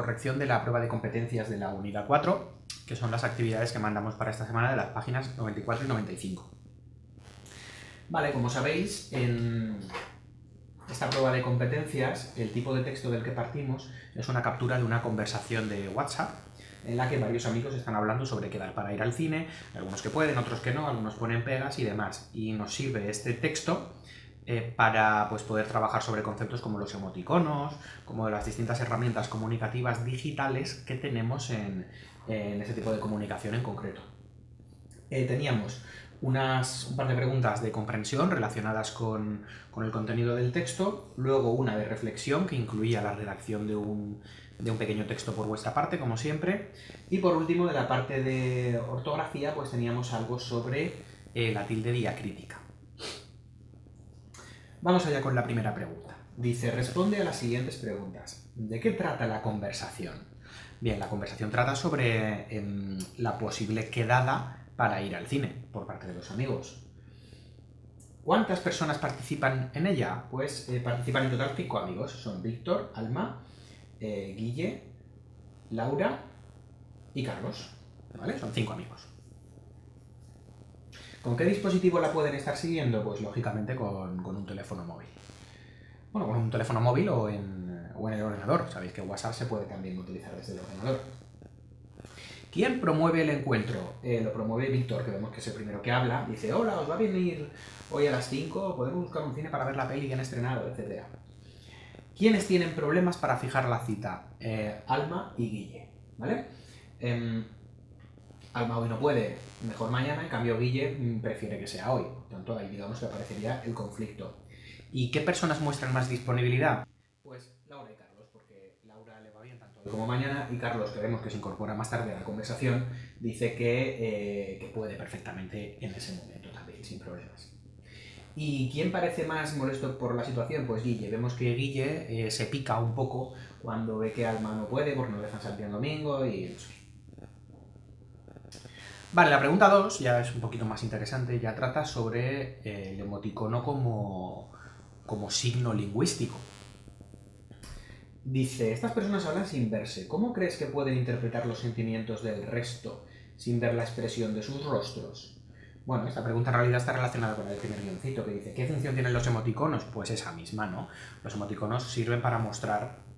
corrección de la prueba de competencias de la unidad 4, que son las actividades que mandamos para esta semana de las páginas 94 y 95. Vale, como sabéis, en esta prueba de competencias, el tipo de texto del que partimos es una captura de una conversación de WhatsApp en la que varios amigos están hablando sobre quedar para ir al cine, algunos que pueden, otros que no, algunos ponen pegas y demás. Y nos sirve este texto para poder trabajar sobre conceptos como los emoticonos, como de las distintas herramientas comunicativas digitales que tenemos en ese tipo de comunicación en concreto. Teníamos un par de preguntas de comprensión relacionadas con el contenido del texto, luego una de reflexión que incluía la redacción de un pequeño texto por vuestra parte, como siempre, y por último, de la parte de ortografía, pues teníamos algo sobre la tilde diacrítica. Vamos allá con la primera pregunta. Dice, responde a las siguientes preguntas. ¿De qué trata la conversación? Bien, la conversación trata sobre la posible quedada para ir al cine por parte de los amigos. ¿Cuántas personas participan en ella? Pues participan en total 5 amigos. Son Víctor, Alma, Guille, Laura y Carlos. ¿Vale? Son 5 amigos. ¿Con qué dispositivo la pueden estar siguiendo? Pues lógicamente con un teléfono móvil. Bueno, con un teléfono móvil o en el ordenador. Sabéis que WhatsApp se puede también utilizar desde el ordenador. ¿Quién promueve el encuentro? Lo promueve Víctor, que vemos que es el primero que habla. Dice, hola, ¿os va a venir hoy a las 5? Podemos buscar un cine para ver la peli que han estrenado, etc. ¿Quiénes tienen problemas para fijar la cita? Alma y Guille, ¿vale? Alma hoy no puede, mejor mañana, en cambio Guille prefiere que sea hoy. Por tanto, ahí digamos que aparecería el conflicto. ¿Y qué personas muestran más disponibilidad? Pues Laura y Carlos, porque Laura le va bien tanto hoy como mañana, y Carlos, que vemos que se incorpora más tarde a la conversación, dice que puede perfectamente en ese momento también, sin problemas. ¿Y quién parece más molesto por la situación? Pues Guille. Vemos que Guille se pica un poco cuando ve que Alma no puede, porque no le dejan salir el domingo y no sé. Vale, la pregunta 2 ya es un poquito más interesante, ya trata sobre el emoticono como signo lingüístico. Dice, estas personas hablan sin verse. ¿Cómo crees que pueden interpretar los sentimientos del resto sin ver la expresión de sus rostros? Bueno, esta pregunta en realidad está relacionada con el primer guioncito que dice, ¿qué función tienen los emoticonos? Pues esa misma, ¿no? Los emoticonos sirven para mostrar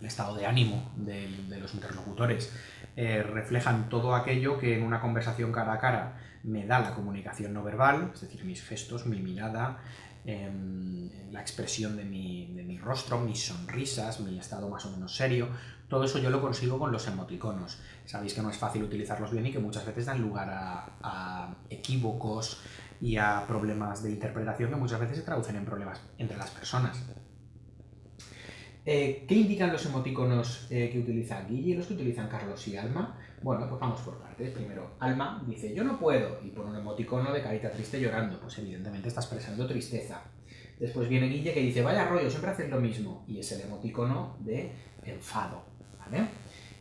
el estado de ánimo de los interlocutores. Reflejan todo aquello que en una conversación cara a cara me da la comunicación no verbal, es decir, mis gestos, mi mirada, la expresión de mi rostro, mis sonrisas, mi estado más o menos serio. Todo eso yo lo consigo con los emoticonos. Sabéis que no es fácil utilizarlos bien y que muchas veces dan lugar a equívocos y a problemas de interpretación que muchas veces se traducen en problemas entre las personas. ¿Qué indican los emoticonos que utiliza Guille y los que utilizan Carlos y Alma? Bueno, pues vamos por partes. Primero, Alma dice, yo no puedo, y pone un emoticono de carita triste llorando. Pues evidentemente está expresando tristeza. Después viene Guille que dice, vaya rollo, siempre haces lo mismo. Y es el emoticono de enfado, ¿vale?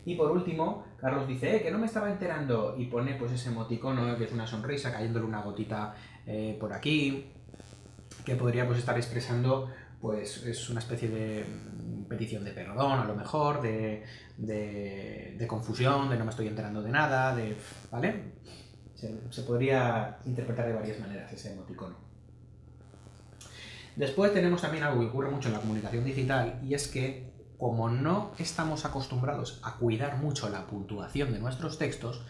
Y por último, Carlos dice, que no me estaba enterando, y pone pues ese emoticono que es una sonrisa, cayéndole una gotita por aquí, que podría pues estar expresando, pues es una especie de petición de perdón, a lo mejor, de confusión, de no me estoy enterando de nada, ¿vale? Se podría interpretar de varias maneras ese emoticono. Después tenemos también algo que ocurre mucho en la comunicación digital, y es que como no estamos acostumbrados a cuidar mucho la puntuación de nuestros textos,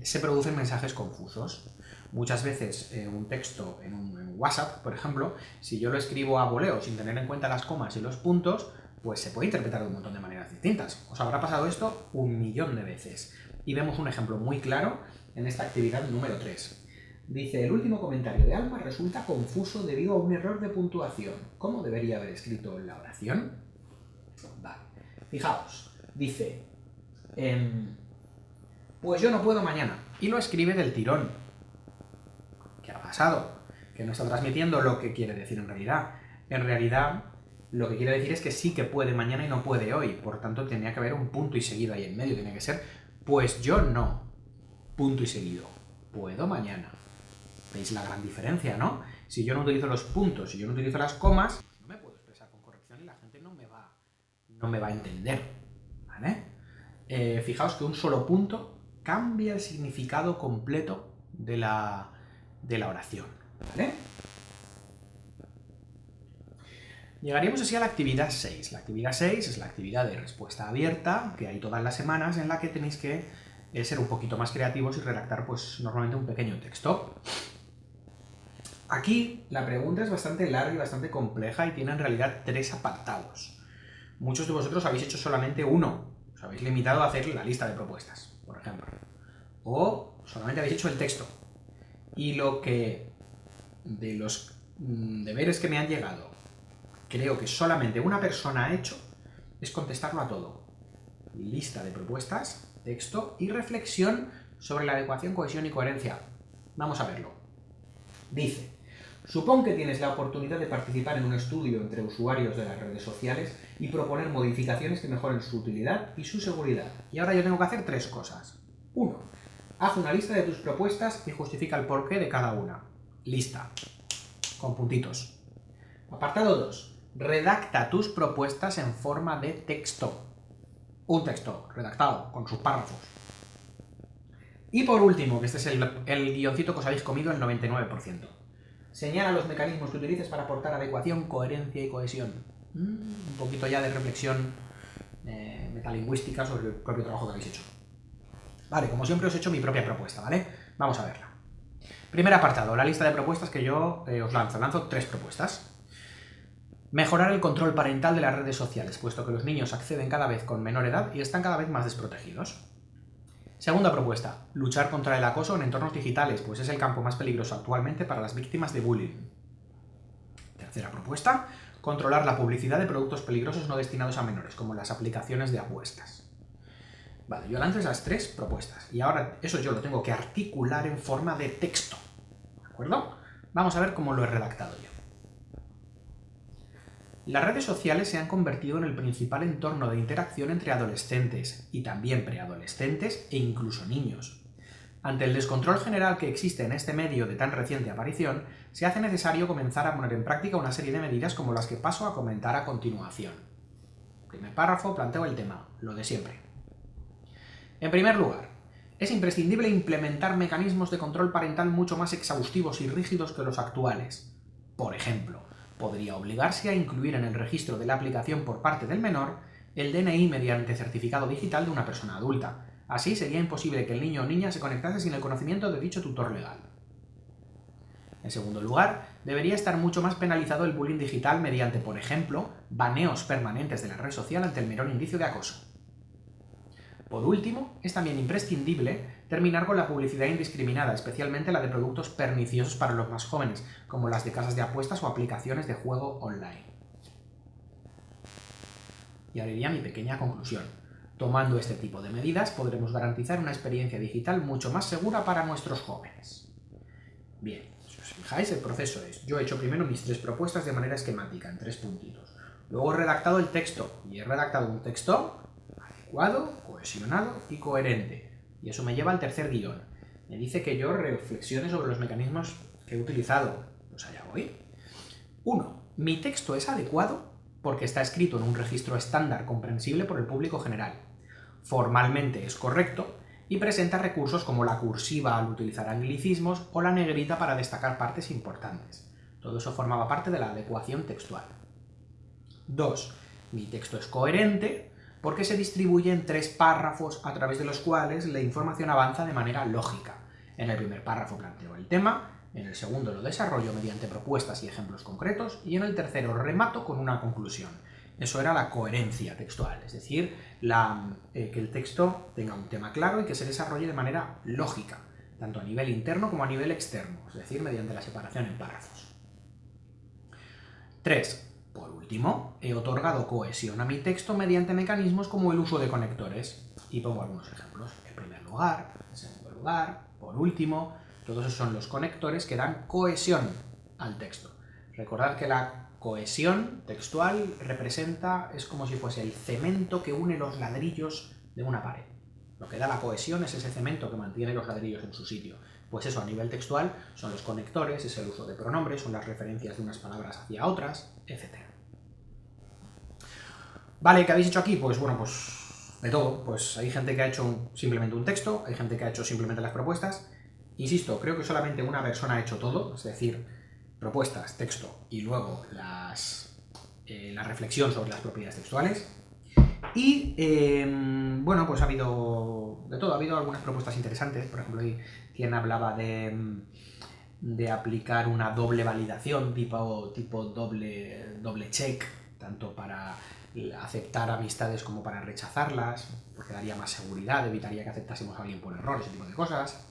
se producen mensajes confusos. Muchas veces un texto en WhatsApp, por ejemplo, si yo lo escribo a voleo sin tener en cuenta las comas y los puntos, pues se puede interpretar de un montón de maneras distintas. Os habrá pasado esto 1.000.000 de veces. Y vemos un ejemplo muy claro en esta actividad número 3. Dice, el último comentario de Alma resulta confuso debido a un error de puntuación. ¿Cómo debería haber escrito la oración? Vale. Fijaos, dice, pues yo no puedo mañana. Y lo escribe del tirón. ¿Qué ha pasado? Que no está transmitiendo lo que quiere decir en realidad. En realidad, lo que quiere decir es que sí que puede mañana y no puede hoy. Por tanto, tenía que haber un punto y seguido ahí en medio. Tenía que ser, pues yo no. Punto y seguido. Puedo mañana. ¿Veis la gran diferencia, no? Si yo no utilizo los puntos, si yo no utilizo las comas, no me puedo expresar con corrección y la gente no me va a entender. ¿vale? Fijaos que un solo punto cambia el significado completo de la oración, ¿vale? Llegaríamos así a la actividad 6. La actividad 6 es la actividad de respuesta abierta, que hay todas las semanas, en la que tenéis que ser un poquito más creativos y redactar, pues, normalmente un pequeño texto. Aquí la pregunta es bastante larga y bastante compleja y tiene en realidad 3 apartados. Muchos de vosotros habéis hecho solamente uno, os habéis limitado a hacer la lista de propuestas, por ejemplo. O solamente habéis hecho el texto. Y lo que de los deberes que me han llegado, creo que solamente una persona ha hecho, es contestarlo a todo. Lista de propuestas, texto y reflexión sobre la adecuación, cohesión y coherencia. Vamos a verlo. Dice: supón que tienes la oportunidad de participar en un estudio entre usuarios de las redes sociales y proponer modificaciones que mejoren su utilidad y su seguridad. Y ahora yo tengo que hacer 3 cosas. 1. Haz una lista de tus propuestas y justifica el porqué de cada una. Lista. Con puntitos. Apartado 2. Redacta tus propuestas en forma de texto. Un texto redactado con sus párrafos. Y por último, que este es el guioncito que os habéis comido el 99%. Señala los mecanismos que utilices para aportar adecuación, coherencia y cohesión. Un poquito ya de reflexión metalingüística sobre el propio trabajo que habéis hecho. Vale, como siempre os he hecho mi propia propuesta, ¿vale? Vamos a verla. Primer apartado, la lista de propuestas que yo os lanzo. Lanzo 3 propuestas. Mejorar el control parental de las redes sociales, puesto que los niños acceden cada vez con menor edad y están cada vez más desprotegidos. Segunda propuesta, luchar contra el acoso en entornos digitales, pues es el campo más peligroso actualmente para las víctimas de bullying. Tercera propuesta, controlar la publicidad de productos peligrosos no destinados a menores, como las aplicaciones de apuestas. Vale, yo lanzo esas 3 propuestas, y ahora eso yo lo tengo que articular en forma de texto, ¿de acuerdo? Vamos a ver cómo lo he redactado yo. Las redes sociales se han convertido en el principal entorno de interacción entre adolescentes, y también preadolescentes e incluso niños. Ante el descontrol general que existe en este medio de tan reciente aparición, se hace necesario comenzar a poner en práctica una serie de medidas como las que paso a comentar a continuación. Primer párrafo, planteo el tema, lo de siempre. En primer lugar, es imprescindible implementar mecanismos de control parental mucho más exhaustivos y rígidos que los actuales. Por ejemplo, podría obligarse a incluir en el registro de la aplicación por parte del menor el DNI mediante certificado digital de una persona adulta. Así sería imposible que el niño o niña se conectase sin el conocimiento de dicho tutor legal. En segundo lugar, debería estar mucho más penalizado el bullying digital mediante, por ejemplo, baneos permanentes de la red social ante el menor indicio de acoso. Por último, es también imprescindible terminar con la publicidad indiscriminada, especialmente la de productos perniciosos para los más jóvenes, como las de casas de apuestas o aplicaciones de juego online. Y ahora iría mi pequeña conclusión. Tomando este tipo de medidas, podremos garantizar una experiencia digital mucho más segura para nuestros jóvenes. Bien, si os fijáis, el proceso es: yo he hecho primero mis 3 propuestas de manera esquemática, en 3 puntitos. Luego he redactado el texto, y he redactado un texto adecuado, cohesionado y coherente. Y eso me lleva al tercer guión. Me dice que yo reflexione sobre los mecanismos que he utilizado. Pues allá voy. 1. Mi texto es adecuado porque está escrito en un registro estándar comprensible por el público general. Formalmente es correcto y presenta recursos como la cursiva al utilizar anglicismos o la negrita para destacar partes importantes. Todo eso formaba parte de la adecuación textual. 2. Mi texto es coherente porque se distribuye en 3 párrafos a través de los cuales la información avanza de manera lógica. En el primer párrafo planteo el tema, en el segundo lo desarrollo mediante propuestas y ejemplos concretos, y en el tercero remato con una conclusión. Eso era la coherencia textual, es decir, que el texto tenga un tema claro y que se desarrolle de manera lógica, tanto a nivel interno como a nivel externo, es decir, mediante la separación en párrafos. 3. Por último, he otorgado cohesión a mi texto mediante mecanismos como el uso de conectores. Y pongo algunos ejemplos. En primer lugar, en segundo lugar, por último, todos esos son los conectores que dan cohesión al texto. Recordad que la cohesión textual es como si fuese el cemento que une los ladrillos de una pared. Lo que da la cohesión es ese cemento que mantiene los ladrillos en su sitio. Pues eso, a nivel textual, son los conectores, es el uso de pronombres, son las referencias de unas palabras hacia otras, etc. Vale, ¿qué habéis hecho aquí? Pues bueno, pues de todo. Pues hay gente que ha hecho simplemente un texto, hay gente que ha hecho simplemente las propuestas. Insisto, creo que solamente una persona ha hecho todo, es decir, propuestas, texto y luego la reflexión sobre las propiedades textuales. Y bueno, pues ha habido de todo, ha habido algunas propuestas interesantes. Por ejemplo, hay quien hablaba de aplicar una doble validación, tipo doble check, tanto para aceptar amistades como para rechazarlas, porque daría más seguridad, evitaría que aceptásemos a alguien por error, ese tipo de cosas.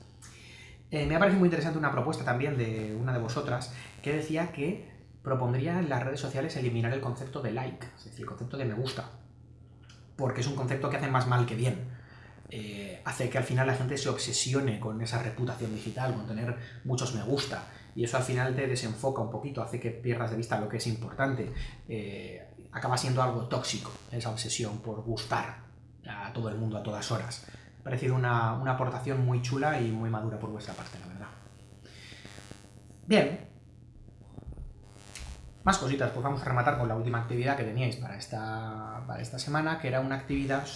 Me ha parecido muy interesante una propuesta también de una de vosotras que decía que propondría en las redes sociales eliminar el concepto de like, es decir, el concepto de me gusta, porque es un concepto que hace más mal que bien. Hace que al final la gente se obsesione con esa reputación digital, con tener muchos me gusta, y eso al final te desenfoca un poquito, hace que pierdas de vista lo que es importante. Acaba siendo algo tóxico, esa obsesión por gustar a todo el mundo a todas horas. Me ha parecido una aportación muy chula y muy madura por vuestra parte, la verdad. Bien. Más cositas, pues vamos a rematar con la última actividad que teníais para esta semana, que era una actividad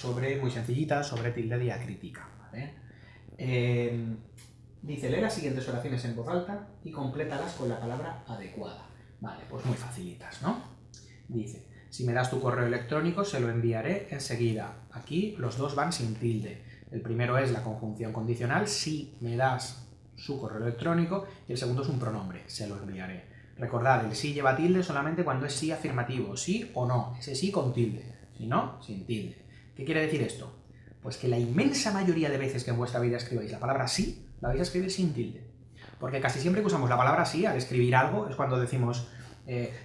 muy sencillita, sobre tilde diacrítica, ¿vale? Dice, lee las siguientes oraciones en voz alta y complétalas con la palabra adecuada. Vale, pues muy facilitas, ¿no? Dice, si me das tu correo electrónico, se lo enviaré enseguida. Aquí los dos van sin tilde. El primero es la conjunción condicional, si me das su correo electrónico, y el segundo es un pronombre, se lo enviaré. Recordad, el sí lleva tilde solamente cuando es sí afirmativo, sí o no, ese sí con tilde, si no, sin tilde. ¿Qué quiere decir esto? Pues que la inmensa mayoría de veces que en vuestra vida escribáis la palabra sí, la vais a escribir sin tilde. Porque casi siempre que usamos la palabra sí al escribir algo es cuando decimos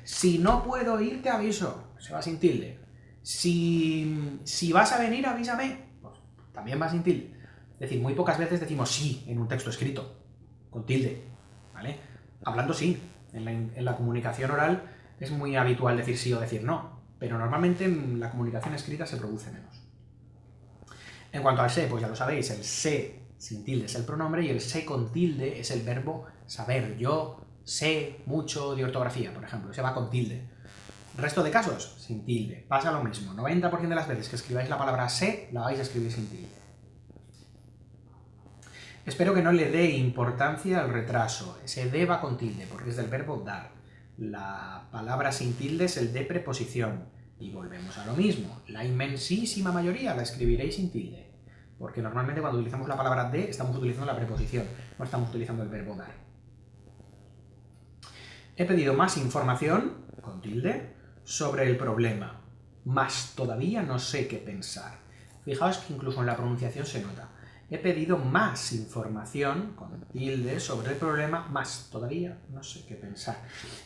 si no puedo ir te aviso, se va sin tilde. Si vas a venir avísame, pues también va sin tilde. Es decir, muy pocas veces decimos sí en un texto escrito, con tilde, ¿vale? Hablando sí. En la comunicación oral es muy habitual decir sí o decir no, pero normalmente en la comunicación escrita se produce menos. En cuanto al sé, pues ya lo sabéis, el sé sin tilde es el pronombre y el sé con tilde es el verbo saber. Yo sé mucho de ortografía, por ejemplo, ese va con tilde. Resto de casos, sin tilde. Pasa lo mismo, 90% de las veces que escribáis la palabra sé, la vais a escribir sin tilde. Espero que no le dé importancia al retraso. Ese de va con tilde, porque es del verbo dar. La palabra sin tilde es el de preposición. Y volvemos a lo mismo. La inmensísima mayoría la escribiréis sin tilde. Porque normalmente cuando utilizamos la palabra de, estamos utilizando la preposición, no estamos utilizando el verbo dar. He pedido más información, con tilde, sobre el problema. Más todavía no sé qué pensar. Fijaos que incluso en la pronunciación se nota. He pedido más información, con tilde, sobre el problema, más todavía no sé qué pensar.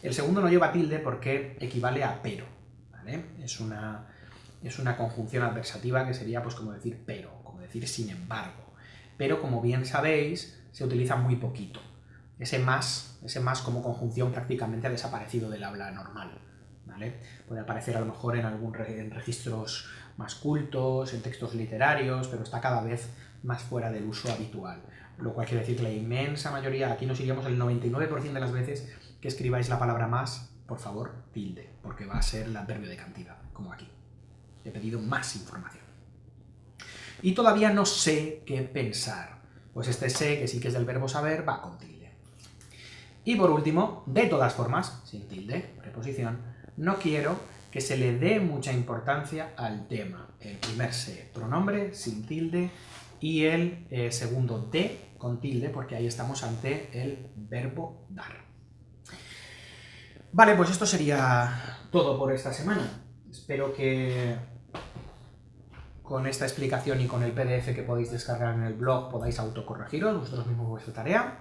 El segundo no lleva tilde porque equivale a pero, ¿vale? Es una conjunción adversativa que sería pues como decir pero, como decir sin embargo. Pero como bien sabéis, se utiliza muy poquito. Ese más como conjunción prácticamente ha desaparecido del habla normal, ¿vale? Puede aparecer a lo mejor en registros más cultos, en textos literarios, pero está cada vez más fuera del uso habitual. Lo cual quiere decir que la inmensa mayoría, aquí nos iríamos el 99% de las veces que escribáis la palabra más, por favor, tilde, porque va a ser el adverbio de cantidad, como aquí. He pedido más información. Y todavía no sé qué pensar. Pues este sé, que sí que es del verbo saber, va con tilde. Y por último, de todas formas, sin tilde, preposición, no quiero que se le dé mucha importancia al tema. El primer sé, pronombre, sin tilde, y el segundo de, con tilde, porque ahí estamos ante el verbo dar. Vale, pues esto sería todo por esta semana. Espero que con esta explicación y con el PDF que podéis descargar en el blog podáis autocorregiros vosotros mismos vuestra tarea.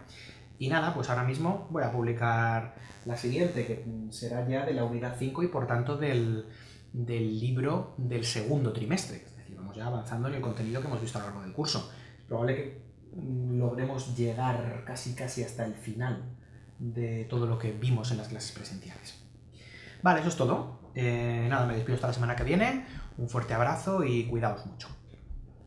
Y nada, pues ahora mismo voy a publicar la siguiente, que será ya de la unidad 5 y por tanto del libro del segundo trimestre. Es decir, vamos ya avanzando en el contenido que hemos visto a lo largo del curso. Es probable que logremos llegar casi hasta el final de todo lo que vimos en las clases presenciales. Vale, eso es todo. Nada, me despido hasta la semana que viene. Un fuerte abrazo y cuidaos mucho.